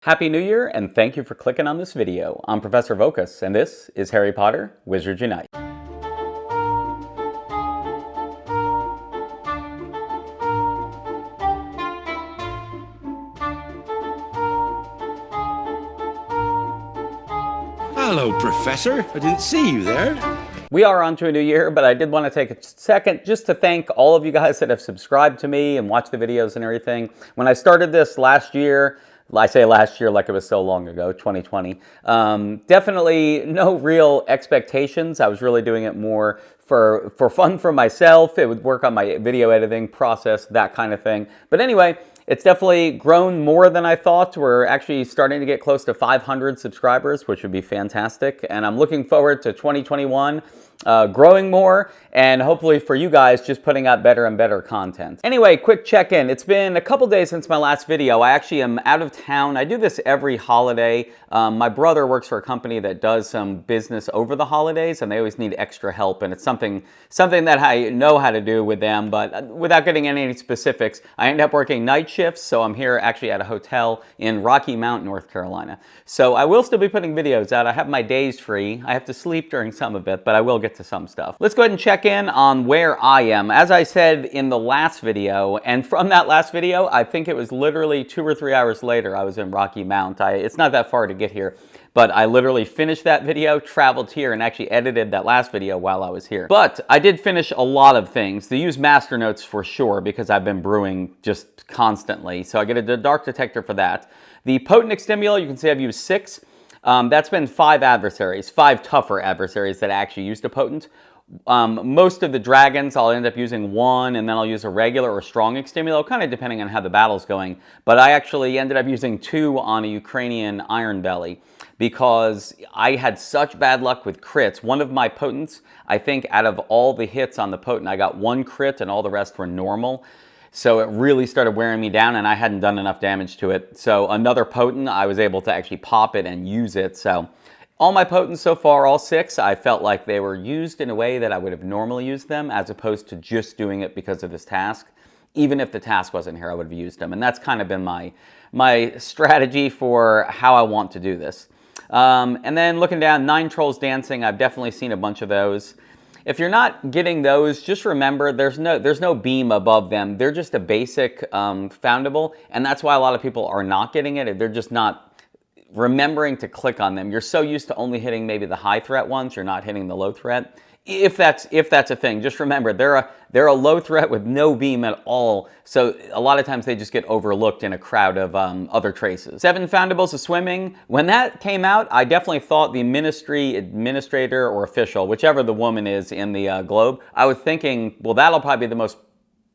Happy New Year, and thank you for clicking on this video. I'm Professor Vocus, and this is Harry Potter Wizards Unite. Hello, Professor. I didn't see you there. We are on to a new year, but I did want to take a second just to thank all of you guys that have subscribed to me and watched the videos and everything. When I started this last year, I say last year like it was so long ago, 2020, definitely no real expectations. I was really doing it more for fun for myself. It would work on my video editing process, that kind of thing. But anyway, it's definitely grown more than I thought. We're actually starting to get close to 500 subscribers, which would be fantastic. And I'm looking forward to 2021 growing more, and hopefully for you guys just putting out better and better content. Anyway, quick check-in. It's been a couple days since my last video. I actually am out of town. I do this every holiday. My brother works for a company that does some business over the holidays, and they always need extra help, and it's something that I know how to do with them, but without getting any specifics, I end up working night shifts, so I'm here actually at a hotel in Rocky Mount, North Carolina. So I will still be putting videos out. I have my days free. I have to sleep during some of it, but I will get to some stuff. Let's go ahead and check in on where I am. As I said in the last video, and from that last video, I think it was literally 2 or 3 hours later, I was in Rocky Mount. It's not that far to get here, but I literally finished that video, traveled here, and actually edited that last video while I was here. But I did finish a lot of things. They use master notes for sure because I've been brewing just constantly. So I get a dark detector for that. The potent extimula, you can see I've used 6. That's been 5 adversaries, 5 tougher adversaries that I actually used a potent. Most of the dragons, I'll end up using 1, and then I'll use a regular or strong extimulo, kind of depending on how the battle's going. But I actually ended up using 2 on a Ukrainian Iron Belly because I had such bad luck with crits. One of my potents, I think out of all the hits on the potent, I got 1 crit and all the rest were normal. So it really started wearing me down, and I hadn't done enough damage to it. So another potent, I was able to actually pop it and use it. So all my potents so far, all 6, I felt like they were used in a way that I would have normally used them, as opposed to just doing it because of this task. Even if the task wasn't here, I would have used them. And that's kind of been my strategy for how I want to do this. And then looking down, 9 Trolls Dancing, I've definitely seen a bunch of those. If you're not getting those, just remember there's no beam above them. They're just a basic foundable, and that's why a lot of people are not getting it. They're just not remembering to click on them. You're so used to only hitting maybe the high threat ones, you're not hitting the low threat. If that's a thing, just remember they're a low threat with no beam at all. So a lot of times they just get overlooked in a crowd of other traces. 7 foundables of swimming. When that came out, I definitely thought the ministry administrator or official, whichever the woman is in the globe, I was thinking, well, that'll probably be the most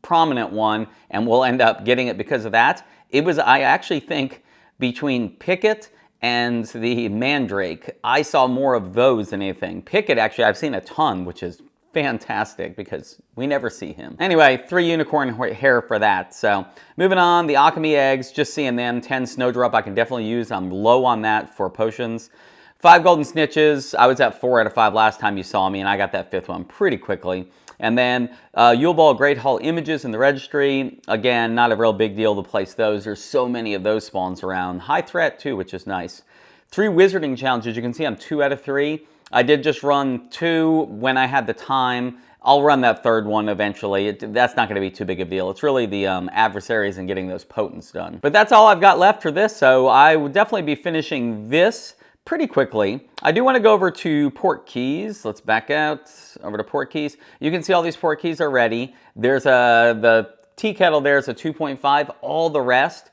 prominent one, and we'll end up getting it because of that. It was, I actually think, between Pickett and the Mandrake, I saw more of those than anything. Pickett, actually, I've seen a ton, which is fantastic because we never see him. Anyway, 3 unicorn hair for that. So moving on, the alchemy eggs, just seeing them. 10 snowdrop I can definitely use. I'm low on that for potions. 5 golden snitches. I was at 4 out of 5 last time you saw me, and I got that 5th one pretty quickly. And then Yule Ball Great Hall images in the registry. Again, not a real big deal to place those. There's so many of those spawns around. High threat too, which is nice. 3 wizarding challenges. You can see I'm 2 out of 3. I did just run 2 when I had the time. I'll run that 3rd one eventually. That's not going to be too big of a deal. It's really the adversaries and getting those potents done. But that's all I've got left for this, so I would definitely be finishing this pretty quickly. I do want to go over to port keys. Let's back out over to port keys. You can see all these port keys are ready. There's the tea kettle there is a 2.5. All the rest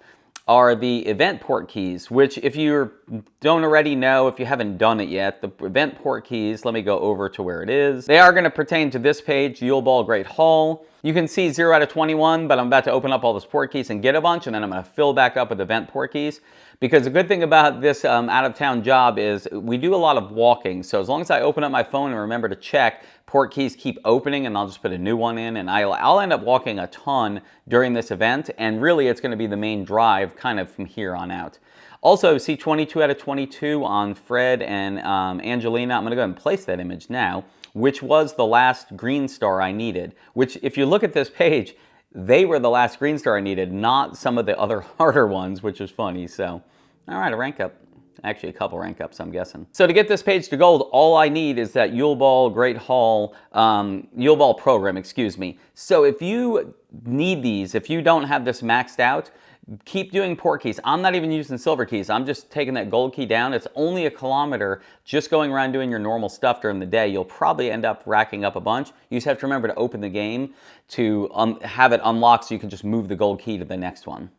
are the event port keys, which if you don't already know, if you haven't done it yet, the event port keys, let me go over to where it is. They are going to pertain to this page, Yule Ball Great Hall. You can see 0 out of 21, but I'm about to open up all those port keys and get a bunch, and then I'm going to fill back up with event port keys. Because the good thing about this out-of-town job is we do a lot of walking. So as long as I open up my phone and remember to check, port keys keep opening, and I'll just put a new one in, and I'll end up walking a ton during this event, and really it's going to be the main drive kind of from here on out. Also, see 22 out of 22 on Fred and Angelina. I'm going to go ahead and place that image now, which was the last green star I needed, which if you look at this page, they were the last green star I needed, not some of the other harder ones, which is funny. So All right, a rank up. Actually, a couple rank ups, I'm guessing. So to get this page to gold, all I need is that Yule Ball Great Hall, Yule Ball program, excuse me. So if you need these, if you don't have this maxed out, keep doing port keys. I'm not even using silver keys. I'm just taking that gold key down. It's only 1 kilometer just going around doing your normal stuff during the day. You'll probably end up racking up a bunch. You just have to remember to open the game to have it unlocked so you can just move the gold key to the next one.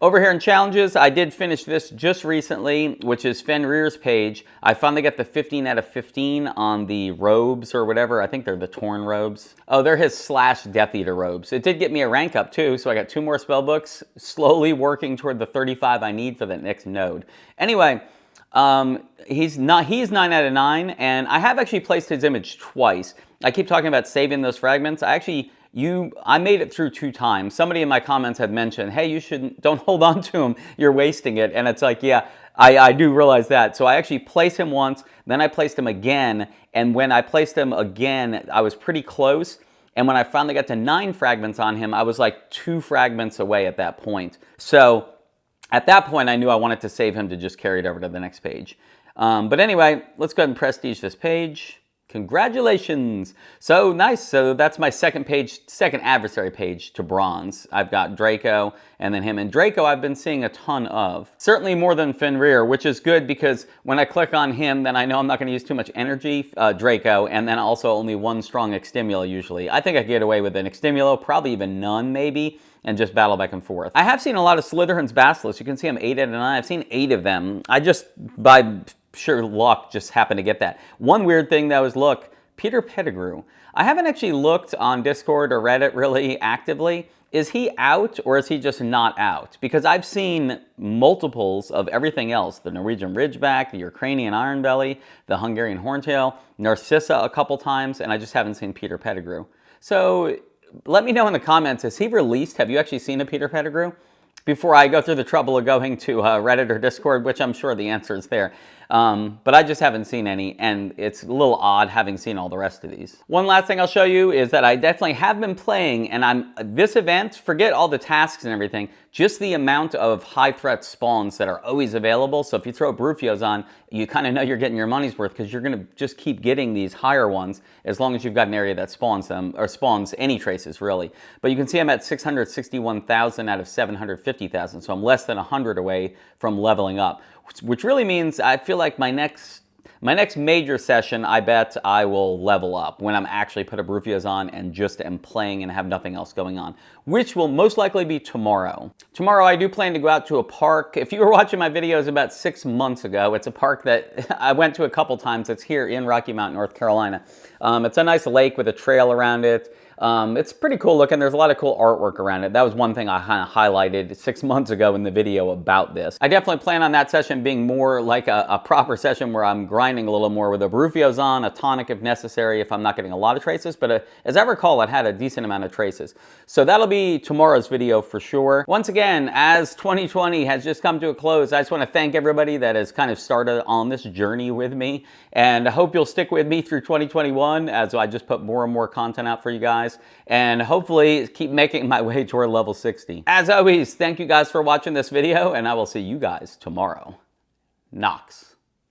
Over here in challenges, I did finish this just recently, which is Fenrir's page. I finally got the 15 out of 15 on the robes or whatever. I think they're the torn robes. Oh, they're his / Death Eater robes. It did get me a rank up too, so I got 2 more spell books, slowly working toward the 35 I need for the next node. Anyway, he's 9 out of 9, and I have actually placed his image twice. I keep talking about saving those fragments. I made it through 2 times. Somebody in my comments had mentioned, hey, don't hold on to him, you're wasting it. And it's like, yeah, I do realize that. So I actually placed him once, then I placed him again. And when I placed him again, I was pretty close. And when I finally got to 9 fragments on him, I was like 2 fragments away at that point. So at that point, I knew I wanted to save him to just carry it over to the next page. But anyway, let's go ahead and prestige this page. Congratulations! So nice. So that's my second adversary page to bronze. I've got Draco and then him. And Draco I've been seeing a ton of. Certainly more than Fenrir, which is good because when I click on him, then I know I'm not going to use too much energy, Draco, and then also only 1 strong Extimulo usually. I think I can get away with an Extimulo, probably even none maybe, and just battle back and forth. I have seen a lot of Slytherin's Basilisks. You can see I'm 8 out of 9. I've seen 8 of them. I just, by sure luck, just happened to get that. One weird thing though is, look, Peter Pettigrew. I haven't actually looked on Discord or Reddit really actively. Is he out or is he just not out? Because I've seen multiples of everything else. The Norwegian Ridgeback, the Ukrainian Ironbelly, the Hungarian Horntail, Narcissa a couple times, and I just haven't seen Peter Pettigrew. So let me know in the comments, is he released? Have you actually seen a Peter Pettigrew? Before I go through the trouble of going to Reddit or Discord, which I'm sure the answer is there. But I just haven't seen any, and it's a little odd having seen all the rest of these. One last thing I'll show you is that I definitely have been playing, and this event, forget all the tasks and everything, just the amount of high threat spawns that are always available. So if you throw Brufios on, you kind of know you're getting your money's worth because you're going to just keep getting these higher ones as long as you've got an area that spawns them, or spawns any traces really. But you can see I'm at 661,000 out of 750,000, so I'm less than 100 away from leveling up, which really means I feel like my next major session, I bet I will level up when I'm actually put a Brufios on and just am playing and have nothing else going on, which will most likely be tomorrow. Tomorrow I do plan to go out to a park. If you were watching my videos about 6 months ago, it's a park that I went to a couple times. It's here in Rocky Mount, North Carolina. It's a nice lake with a trail around it. It's pretty cool looking. There's a lot of cool artwork around it. That was one thing I kind of highlighted 6 months ago in the video about this. I definitely plan on that session being more like a proper session where I'm grinding a little more with a Brufios on, a tonic if necessary, if I'm not getting a lot of traces. But as I recall, it had a decent amount of traces. So that'll be tomorrow's video for sure. Once again, as 2020 has just come to a close, I just want to thank everybody that has kind of started on this journey with me. And I hope you'll stick with me through 2021 as I just put more and more content out for you guys. And hopefully keep making my way toward level 60. As always, thank you guys for watching this video, and I will see you guys tomorrow. Nox.